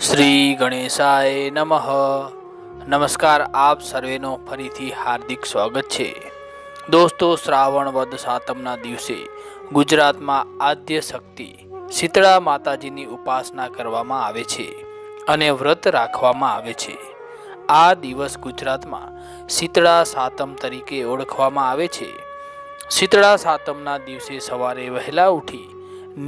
શ્રી ગણેશાય નમઃ। નમસ્કાર, આપ સર્વેનો ફરીથી હાર્દિક સ્વાગત છે। દોસ્તો, શ્રાવણ વદ સાતમના દિવસે ગુજરાતમાં આદ્ય શક્તિ શીતળા માતાજીની ઉપાસના કરવામાં આવે છે અને વ્રત રાખવામાં આવે છે। આ દિવસ ગુજરાતમાં શીતળા સાતમ તરીકે ઓળખવામાં આવે છે। શીતળા સાતમના દિવસે સવારે વહેલા ઉઠી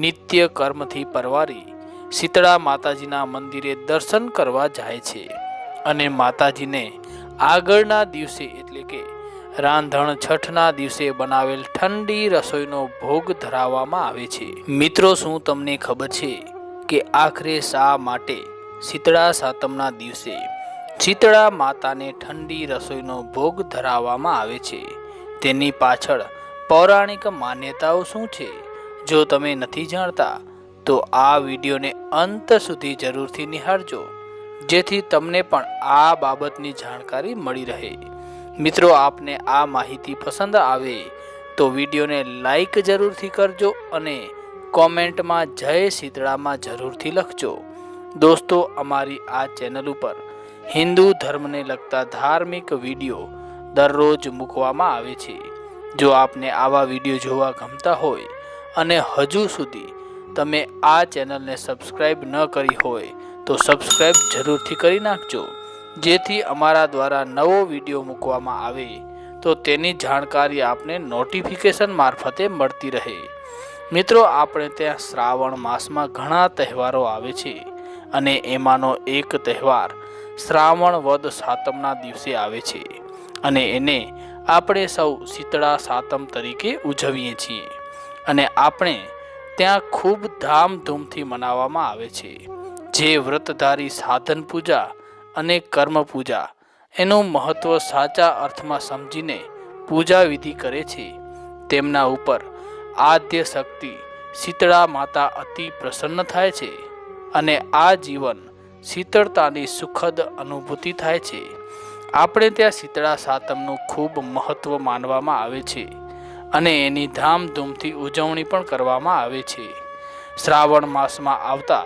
નિત્ય કર્મથી પરવારી શીતળા માતાજીના મંદિરે દર્શન કરવા જાય છે અને માતાજીને આગળના દિવસે એટલે કે રાંધણ છઠના દિવસે બનાવેલ ઠંડી રસોઈનો ભોગ ધરાવવામાં આવે છે। મિત્રો, શું તમને ખબર છે કે આખરે શા માટે શીતળા સાતમના દિવસે શીતળા માતાને ઠંડી રસોઈનો ભોગ ધરાવવામાં આવે છે? તેની પાછળ પૌરાણિક માન્યતાઓ શું છે? જો તમે નથી જાણતા તો આ વિડીયોને અંત સુધી જરૂરથી નિહાળજો, જેથી તમને પણ આ બાબતની જાણકારી મળી રહે। મિત્રો, આપને આ માહિતી પસંદ આવે તો વિડીયોને લાઈક જરૂરથી કરજો અને કોમેન્ટમાં જય શીતળામાં જરૂરથી લખજો। દોસ્તો, અમારી આ ચેનલ ઉપર હિન્દુ ધર્મને લગતા ધાર્મિક વિડીયો દરરોજ મૂકવામાં આવે છે। જો આપને આવા વિડીયો જોવા ગમતા હોય અને હજુ સુધી તમે આ ચેનલને સબસ્ક્રાઈબ ન કરી હોય તો સબસ્ક્રાઈબ જરૂરથી કરી નાખજો, જેથી અમારા દ્વારા નવો વિડીયો મૂકવામાં આવે તો તેની જાણકારી આપને નોટિફિકેશન મારફતે મળતી રહે। મિત્રો, આપણે ત્યાં શ્રાવણ માસમાં ઘણા તહેવારો આવે છે અને એમાંનો એક તહેવાર શ્રાવણ વદ સાતમના દિવસે આવે છે અને એને આપણે સૌ શીતળા સાતમ તરીકે ઉજવીએ છીએ અને આપણે ત્યાં ખૂબ ધામધૂમથી મનાવવામાં આવે છે। જે વ્રતધારી સાધન પૂજા અને કર્મ પૂજા એનું મહત્ત્વ સાચા અર્થમાં સમજીને પૂજા વિધિ કરે છે, તેમના ઉપર આદ્ય શક્તિ શીતળા માતા અતિ પ્રસન્ન થાય છે અને આ જીવન શીતળતાની સુખદ અનુભૂતિ થાય છે। આપણે ત્યાં શીતળા સાતમનું ખૂબ મહત્ત્વ માનવામાં આવે છે અને એની ધામધૂમથી ઉજવણી પણ કરવામાં આવે છે। શ્રાવણ માસમાં આવતા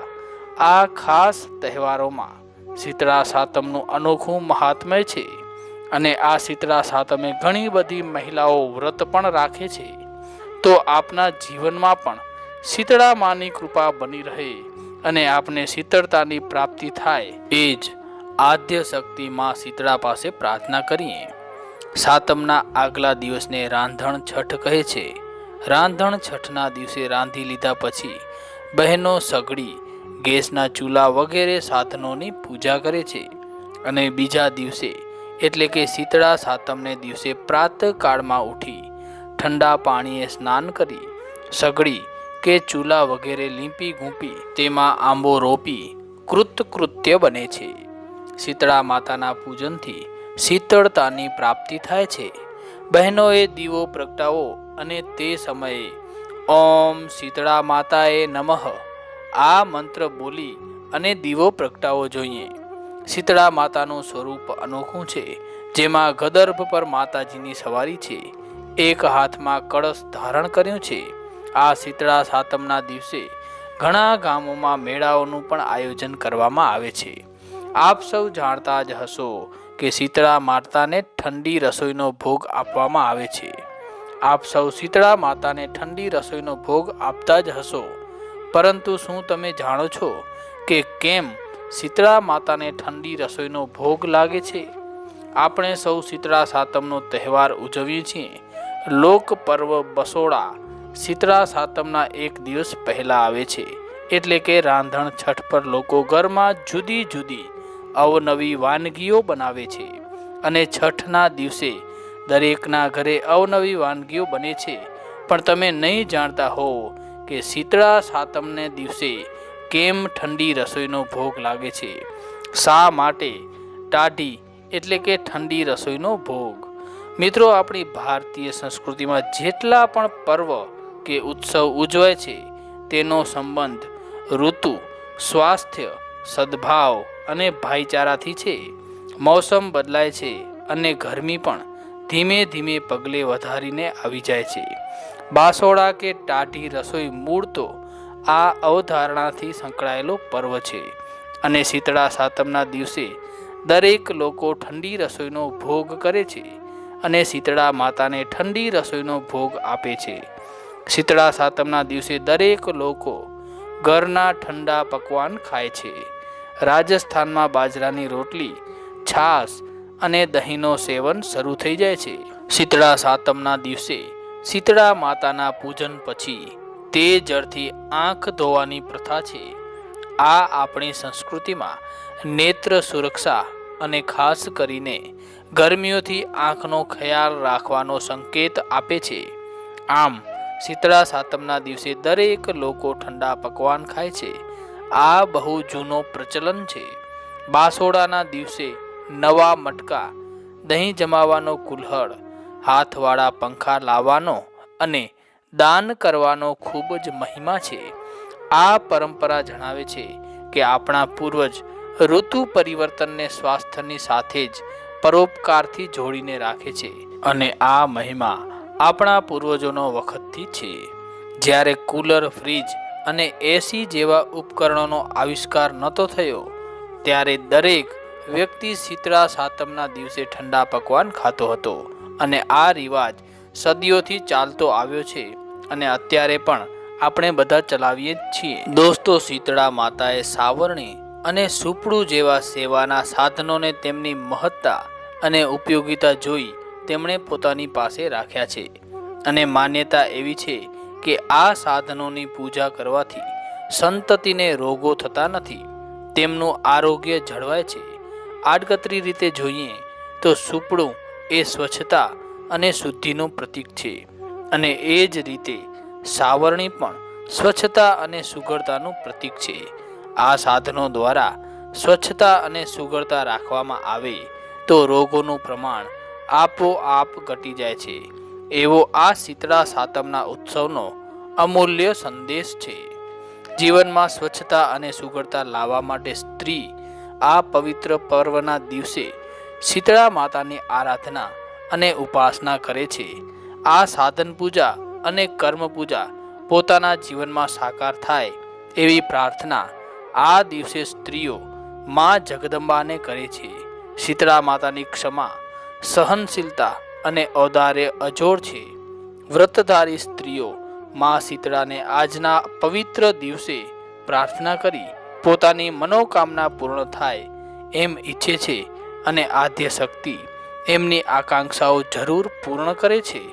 આ ખાસ તહેવારોમાં શીતળા સાતમનું અનોખું મહાત્મ્ય છે અને આ શીતળા સાતમે ઘણી બધી મહિલાઓ વ્રત પણ રાખે છે। તો આપના જીવનમાં પણ શીતળા માની કૃપા બની રહે અને આપને શીતળતાની પ્રાપ્તિ થાય, એ જ આદ્ય શક્તિ માં શીતળા પાસે પ્રાર્થના કરીએ। સાતમના આગલા દિવસને રાંધણ છઠ કહે છે। રાંધણ છઠના દિવસે રાંધી લીધા પછી બહેનો સગડી, ગેસના ચૂલા વગેરે સાધનોની પૂજા કરે છે અને બીજા દિવસે એટલે કે શીતળા સાતમને દિવસે પ્રાતઃકાળમાં ઉઠી ઠંડા પાણીએ સ્નાન કરી સગડી કે ચૂલા વગેરે લીંપી ગૂંપી તેમાં આંબો રોપી કૃતકૃત્ય બને છે। શીતળા માતાના પૂજનથી શીતળતાની પ્રાપ્તિ થાય છે। બહેનોએ દીવો પ્રગટાવો અને તે સમયે ઓમ શીતળા માતાએ નમઃ આ મંત્ર બોલી અને દીવો પ્રગટાવવો જોઈએ। શીતળા માતાનું સ્વરૂપ અનોખું છે, જેમાં ગદર્ભ પર માતાજીની સવારી છે, એક હાથમાં કળશ ધારણ કર્યું છે। આ શીતળા સાતમના દિવસે ઘણા ગામોમાં મેળાઓનું પણ આયોજન કરવામાં આવે છે। આપ સૌ જાણતા જ હશો કે શીતળા માતાને ઠંડી રસોઈનો ભોગ આપવામાં આવે છે। આપ સૌ શીતળા માતાને ઠંડી રસોઈનો ભોગ આપતા જ હશો, પરંતુ શું તમે જાણો છો કે કેમ શીતળા માતાને ઠંડી રસોઈનો ભોગ લાગે છે? આપણે સૌ શીતળા સાતમનો તહેવાર ઉજવીએ છીએ। લોક પર્વ બસોડા શીતળા સાતમના એક દિવસ પહેલા આવે છે, એટલે કે રાંધણ છઠ પર લોકો ઘરમાં જુદી જુદી અવનવી વાનગીઓ બનાવે છે અને છઠના દિવસે દરેકના ઘરે અવનવી વાનગીઓ બને છે। પણ તમે નહીં જાણતા હો કે શીતળા સાતમને દિવસે કેમ ઠંડી રસોઈનો ભોગ લાગે છે? શા માટે ટાઢી એટલે કે ઠંડી રસોઈનો ભોગ? મિત્રો, આપણી ભારતીય સંસ્કૃતિમાં જેટલા પણ પર્વ કે ઉત્સવ ઉજવાય છે તેનો સંબંધ ઋતુ, સ્વાસ્થ્ય, સદભાવ અને ભાઈચારાથી છે। મોસમ બદલાય છે અને ગરમી પણ ધીમે ધીમે પગલે વધારીને આવી જાય છે। બાસોડા કે ટાઢી રસોઈ મૂળ તો આ અવધારણાથી સંકળાયેલો પર્વ છે અને શીતળા સાતમના દિવસે દરેક લોકો ઠંડી રસોઈનો ભોગ કરે છે અને શીતળા માતાને ઠંડી રસોઈનો ભોગ આપે છે. શીતળા સાતમના દિવસે દરેક લોકો ઘરના ઠંડા પકવાન ખાય છે. રાજસ્થાનમાં બાજરાની રોટલી, છાશ અને દહીંનો સેવન શરૂ થઈ જાય છે. શીતળા સાતમના દિવસે શીતળા માતાના પૂજન પછી તે જળથી આંખ ધોવાની પ્રથા છે. આ આપણી સંસ્કૃતિમાં નેત્ર સુરક્ષા અને ખાસ કરીને ગરમીઓથી આંખનો ખ્યાલ રાખવાનો સંકેત આપે છે. આમ શીતળા સાતમના દિવસે દરેક લોકો ઠંડા પકવાન ખાય છે. આ બહુ જૂનો પ્રચલન છે. બાસોડાના દિવસે નવા મટકા, દહીં જમાવાનો કુલ્હડ, હાથવાળા પંખા લાવવાનો અને દાન કરવાનો ખૂબ જ મહિમા છે. આ પરંપરા જણાવે છે કે આપણા પૂર્વજ ઋતુ પરિવર્તનને સ્વાસ્થ્યની સાથે જ પરોપકારથી જોડીને રાખે છે અને આ મહિમા આપણા પૂર્વજોનો વખતથી છે. જ્યારે કુલર, ફ્રીજ અને એસી જેવા ઉપકરણોનો આવિષ્કાર નહોતો થયો ત્યારે દરેક વ્યક્તિ શીતળા સાતમના દિવસે ઠંડા પકવાન ખાતો હતો અને આ રિવાજ સદીઓથી ચાલતો આવ્યો છે અને અત્યારે પણ આપણે બધા ચલાવીએ જ છીએ. દોસ્તો, શીતળા માતાએ સાવરણી અને સુપડું જેવા સેવાના સાધનોને તેમની મહત્તા અને ઉપયોગિતા જોઈ તેમણે પોતાની પાસે રાખ્યા છે અને માન્યતા એવી છે કે આ સાધનોની પૂજા કરવાથી સંતતિને રોગો થતા નથી, તેમનું આરોગ્ય જળવાય છે. આડકતરી રીતે જોઈએ તો સુપડું એ સ્વચ્છતા અને શુદ્ધિનું પ્રતીક છે અને એ જ રીતે સાવરણી પણ સ્વચ્છતા અને સુઘડતાનું પ્રતીક છે. આ સાધનો દ્વારા સ્વચ્છતા અને સુઘડતા રાખવામાં આવે તો રોગોનું પ્રમાણ આપોઆપ ઘટી જાય છે. એવો આ શીતળા સાતમના ઉત્સવનો અમૂલ્ય સંદેશ છે. જીવનમાં સ્વચ્છતા અને સુઘડતા લાવવા માટે સ્ત્રી આ પવિત્ર પર્વના દિવસે શીતળા માતાની આરાધના અને ઉપાસના કરે છે. આ સાધન પૂજા અને કર્મ પૂજા પોતાના જીવનમાં સાકાર થાય એવી પ્રાર્થના આ દિવસે સ્ત્રીઓ માં જગદંબાને કરે છે. શીતળા માતાની ક્ષમા, સહનશીલતા અને ઔદાર્ય અજોડ છે. વ્રતધારી સ્ત્રીઓ માં શીતળાને આજના પવિત્ર દિવસે પ્રાર્થના કરી પોતાની મનોકામના પૂર્ણ થાય એમ ઈચ્છે છે અને આદ્ય શક્તિ એમની આકાંક્ષાઓ જરૂર પૂર્ણ કરે છે.